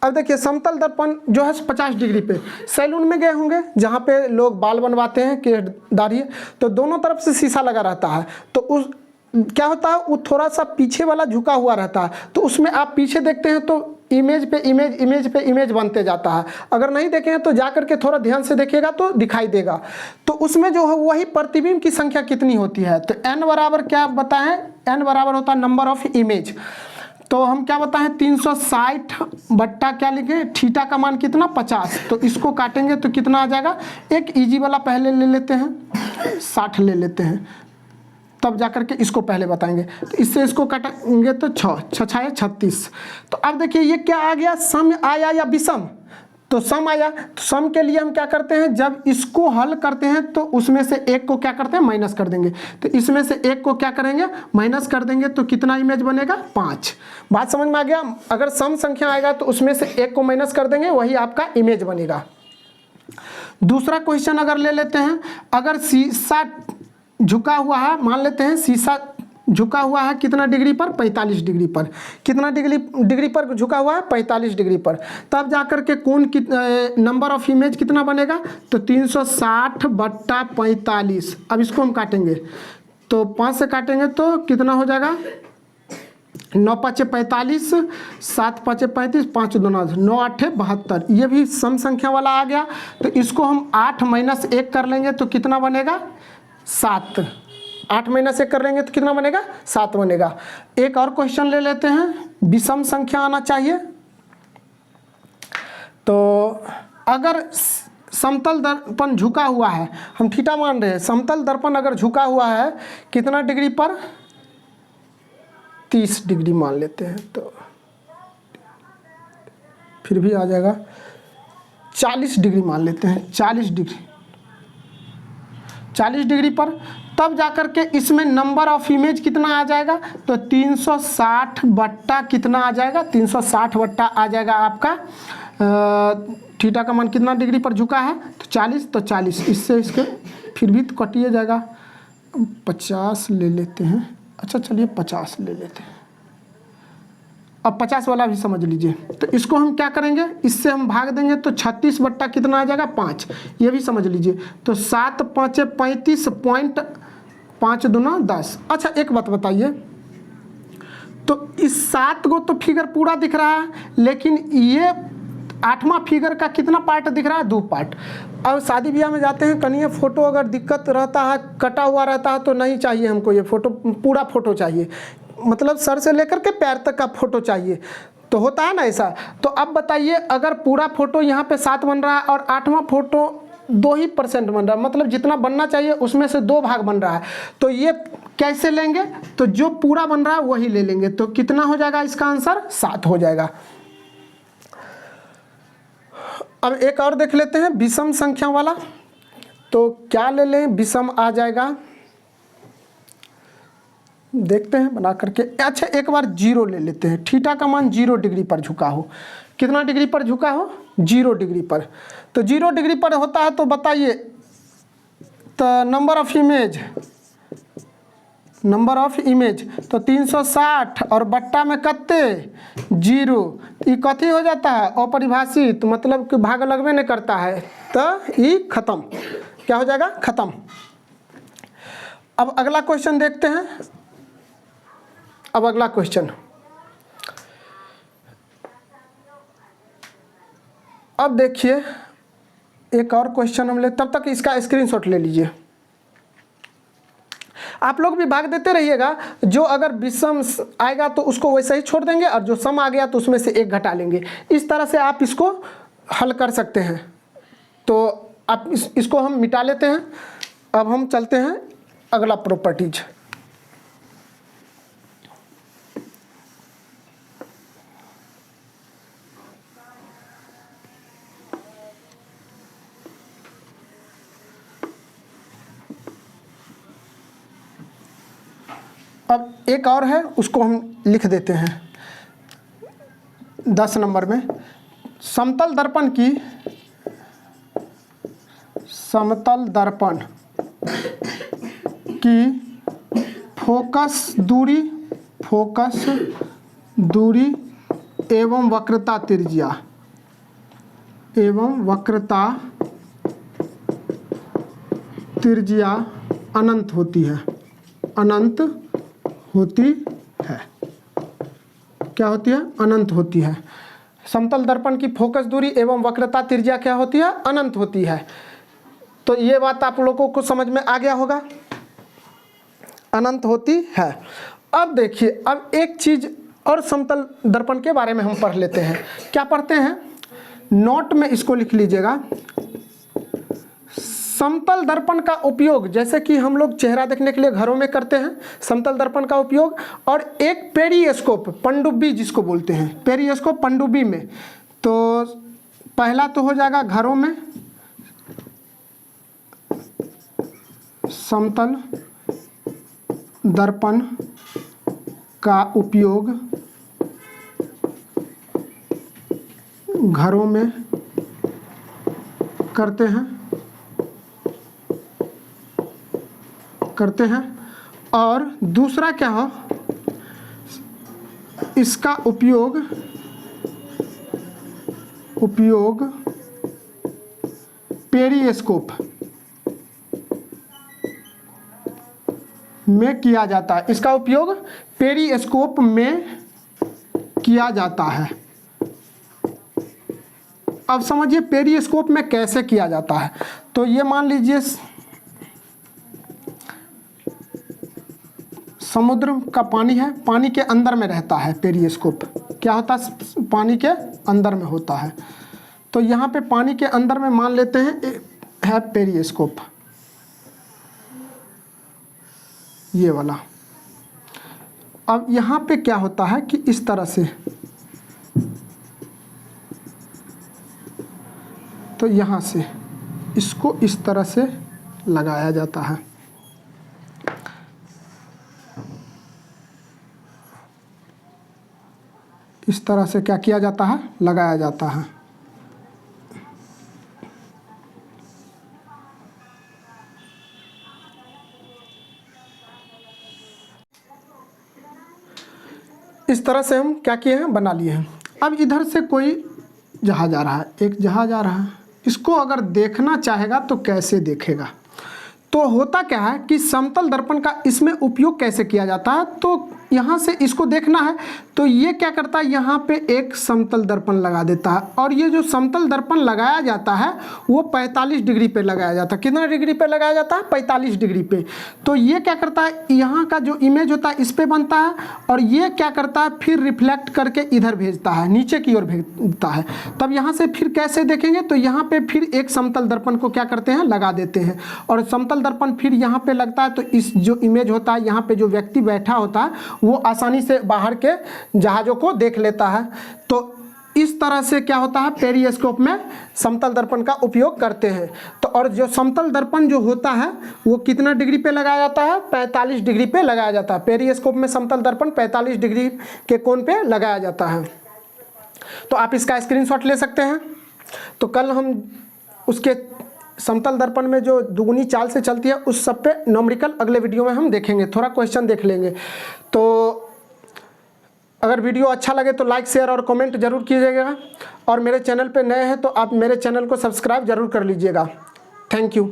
अब देखिए समतल दर्पण जो है 50 डिग्री पे, सैलून में गए होंगे जहाँ पे लोग बाल बनवाते हैं, के दाढ़ी, तो दोनों तरफ से शीशा लगा रहता है। तो उस क्या होता है, वो थोड़ा सा पीछे वाला झुका हुआ रहता है, तो उसमें आप पीछे देखते हैं तो इमेज पे इमेज बनते जाता है। अगर नहीं देखे हैं तो जा करके थोड़ा ध्यान से देखिएगा तो दिखाई देगा। तो उसमें जो है वही प्रतिबिंब की संख्या कितनी होती है? तो n बराबर क्या बताएं? n बराबर होता है नंबर ऑफ इमेज। तो हम क्या बताएं? 360 बट्टा क्या लिखे? थीटा का मान कितना? 50। तो इसको काटेंगे तो कितना आ जाएगा? एक इजी वाला पहले ले लेते हैं, 60 ले लेते हैं, तब जाकर के इसको पहले बताएंगे। तो इससे इसको काटेंगे तो 6 6 36। तो अब देखिए ये क्या आ गया? सम आया या विषम? तो सम आया। तो सम के लिए हम क्या करते हैं, जब इसको हल करते हैं तो उसमें से एक को क्या करते हैं, माइनस कर देंगे। तो इसमें से एक को क्या करेंगे, माइनस कर देंगे, तो कितना इमेज बनेगा, 5। बात समझ में आ गया। अगर सम संख्या आएगा तो उसमें से एक को माइनस कर देंगे, वही आपका इमेज बनेगा। दूसरा क्वेश्चन अगर ले लेते हैं, अगर शीशा झुका हुआ है, मान लेते हैं शीशा झुका हुआ है कितना डिग्री पर, 45 डिग्री पर। कितना डिग्री पर झुका हुआ है, 45 डिग्री पर। तब जाकर के कोण नंबर ऑफ इमेज कितना बनेगा, तो 360/45। अब इसको हम काटेंगे तो 5 से काटेंगे तो कितना हो जाएगा, 9 5 45, 7 5 35, 5 2 9, 9 8 72। ये भी सम संख्या वाला आ गया। तो इसको हम 8 - 1 कर लेंगे तो कितना बनेगा, 7। 8 - 1 कर लेंगे तो कितना बनेगा, 7 बनेगा। एक और क्वेश्चन ले लेते हैं, विषम संख्या आना चाहिए। तो अगर समतल दर्पण झुका हुआ है, हम थीटा मान रहे हैं, समतल दर्पण अगर झुका हुआ है कितना डिग्री पर, 30 डिग्री मान लेते हैं, तो फिर भी आ जाएगा 40 डिग्री मान लेते हैं, 40 डिग्री पर। तब जाकर के इसमें नंबर ऑफ इमेज कितना आ जाएगा, तो 360 बट्टा कितना आ जाएगा, 360 बट्टा आ जाएगा आपका थीटा का मान कितना डिग्री पर झुका है, तो 40। तो 40 इससे इसके फिर भी तो कटिए जाएगा। 50 ले लेते हैं, अच्छा चलिए 50 ले लेते हैं। अब 50 वाला भी समझ लीजिए। तो इसको हम क्या करेंगे, इससे हम भाग देंगे तो 36 बट्टा कितना आ जाएगा, 5। ये भी समझ लीजिए। तो 7 5 35 पॉइंट 5 दूना 10। अच्छा एक बात बताइए, तो इस 7 को तो फिगर पूरा दिख रहा है, लेकिन ये 8वां फिगर का कितना पार्ट दिख रहा है, 2 पार्ट। अब शादी ब्याह में जाते हैं, कहीं फ़ोटो अगर दिक्कत रहता है, कटा हुआ रहता है, तो नहीं चाहिए हमको ये फ़ोटो, पूरा फ़ोटो चाहिए, मतलब सर से लेकर के पैर तक का फ़ोटो चाहिए। तो होता है ना ऐसा। तो अब बताइए, अगर पूरा फ़ोटो यहाँ पे 7 बन रहा है और 8वां फ़ोटो 2% बन रहा है, मतलब जितना बनना चाहिए उसमें से 2 भाग बन रहा है, तो ये कैसे लेंगे, तो जो पूरा बन रहा है वही ले लेंगे। तो कितना हो जाएगा, इसका आंसर 7 हो जाएगा। अब एक और देख लेते हैं विषम संख्या वाला। तो क्या ले लें, विषम आ जाएगा, देखते हैं बना करके। अच्छा एक बार 0 ले लेते हैं, थीटा का मान 0 डिग्री पर झुका हो। कितना डिग्री पर झुका हो, 0 डिग्री पर। तो 0 डिग्री पर होता है, तो बताइए, तो नंबर ऑफ इमेज तो 360 और बट्टा में कत्ते 0। ये कथी हो जाता है, अपरिभाषित, मतलब कि भाग लगबे नहीं करता है, तो ये खत्म, क्या हो जाएगा, खत्म। अब अगला क्वेश्चन देखते हैं। अब अगला क्वेश्चन, अब देखिए एक और क्वेश्चन हम ले, तब तक इसका स्क्रीनशॉट ले लीजिए। आप लोग भी भाग देते रहिएगा, जो अगर विषम आएगा तो उसको वैसे ही छोड़ देंगे, और जो सम आ गया तो उसमें से 1 घटा लेंगे। इस तरह से आप इसको हल कर सकते हैं। तो आप इसको हम मिटा लेते हैं। अब हम चलते हैं अगला प्रॉपर्टीज। अब एक और है, उसको हम लिख देते हैं 10 नंबर में। समतल दर्पण की फोकस दूरी एवं वक्रता त्रिज्या अनंत होती है। क्या होती है, अनंत होती है। समतल दर्पण की फोकस दूरी एवं वक्रता त्रिज्या क्या होती है, अनंत होती है। तो ये बात आप लोगों को समझ में आ गया होगा, अनंत होती है। अब देखिए, अब एक चीज और समतल दर्पण के बारे में हम पढ़ लेते हैं। क्या पढ़ते हैं, नोट में इसको लिख लीजिएगा। समतल दर्पण का उपयोग, जैसे कि हम लोग चेहरा देखने के लिए घरों में करते हैं समतल दर्पण का उपयोग, और एक पेरिस्कोप, पनडुब्बी जिसको बोलते हैं, पेरिस्कोप पनडुब्बी में। तो पहला तो हो जाएगा घरों में समतल दर्पण का उपयोग घरों में करते हैं और दूसरा क्या हो, इसका उपयोग पेरिस्कोप में किया जाता है। इसका उपयोग पेरिस्कोप में किया जाता है। अब समझिए पेरिस्कोप में कैसे किया जाता है। तो ये मान लीजिए समुद्र का पानी है, पानी के अंदर में रहता है पेरिस्कोप। क्या होता है? पानी के अंदर में होता है। तो यहाँ पे पानी के अंदर में मान लेते हैं है पेरिस्कोप, ये वाला। अब यहाँ पे क्या होता है कि इस तरह से, तो यहाँ से इसको इस तरह से लगाया जाता है। इस तरह से क्या किया जाता है? लगाया जाता है। इस तरह से हम क्या किए हैं? बना लिए हैं। अब इधर से कोई जहाज आ रहा है, एक जहाज आ रहा है। इसको अगर देखना चाहेगा तो कैसे देखेगा? तो होता क्या है कि समतल दर्पण का इसमें उपयोग कैसे किया जाता है। तो यहाँ से इसको देखना है तो ये क्या करता है, यहाँ पे एक समतल दर्पण लगा देता है। और ये जो समतल दर्पण लगाया जाता है वो 45 डिग्री पे लगाया जाता है। कितना डिग्री पे लगाया जाता है? 45 डिग्री पे। तो ये क्या करता है, यहाँ का जो इमेज होता है इस पे बनता है और ये क्या करता है, फिर रिफ्लेक्ट करके इधर भेजता है, नीचे की ओर भेजता है। तब यहाँ से फिर कैसे देखेंगे? तो यहाँ पे फिर एक समतल दर्पण को क्या करते हैं? लगा देते हैं। और समतल दर्पण फिर यहाँ पे लगता है तो इस जो इमेज होता है, यहाँ पे जो व्यक्ति बैठा होता है वो आसानी से बाहर के जहाज़ों को देख लेता है। तो इस तरह से क्या होता है, पेरिस्कोप में समतल दर्पण का उपयोग करते हैं। तो और जो समतल दर्पण जो होता है वो कितना डिग्री पे लगाया जाता है? 45 डिग्री पे लगाया जाता है। पेरिस्कोप में समतल दर्पण 45 डिग्री के कोण पे लगाया जाता है। तो आप इसका स्क्रीनशॉट ले सकते हैं। तो कल हम उसके समतल दर्पण में जो दुगुनी चाल से चलती है उस सब पे न्यूमेरिकल अगले वीडियो में हम देखेंगे, थोड़ा क्वेश्चन देख लेंगे। तो अगर वीडियो अच्छा लगे तो लाइक, शेयर और कमेंट जरूर कीजिएगा। और मेरे चैनल पे नए हैं तो आप मेरे चैनल को सब्सक्राइब जरूर कर लीजिएगा। Thank you.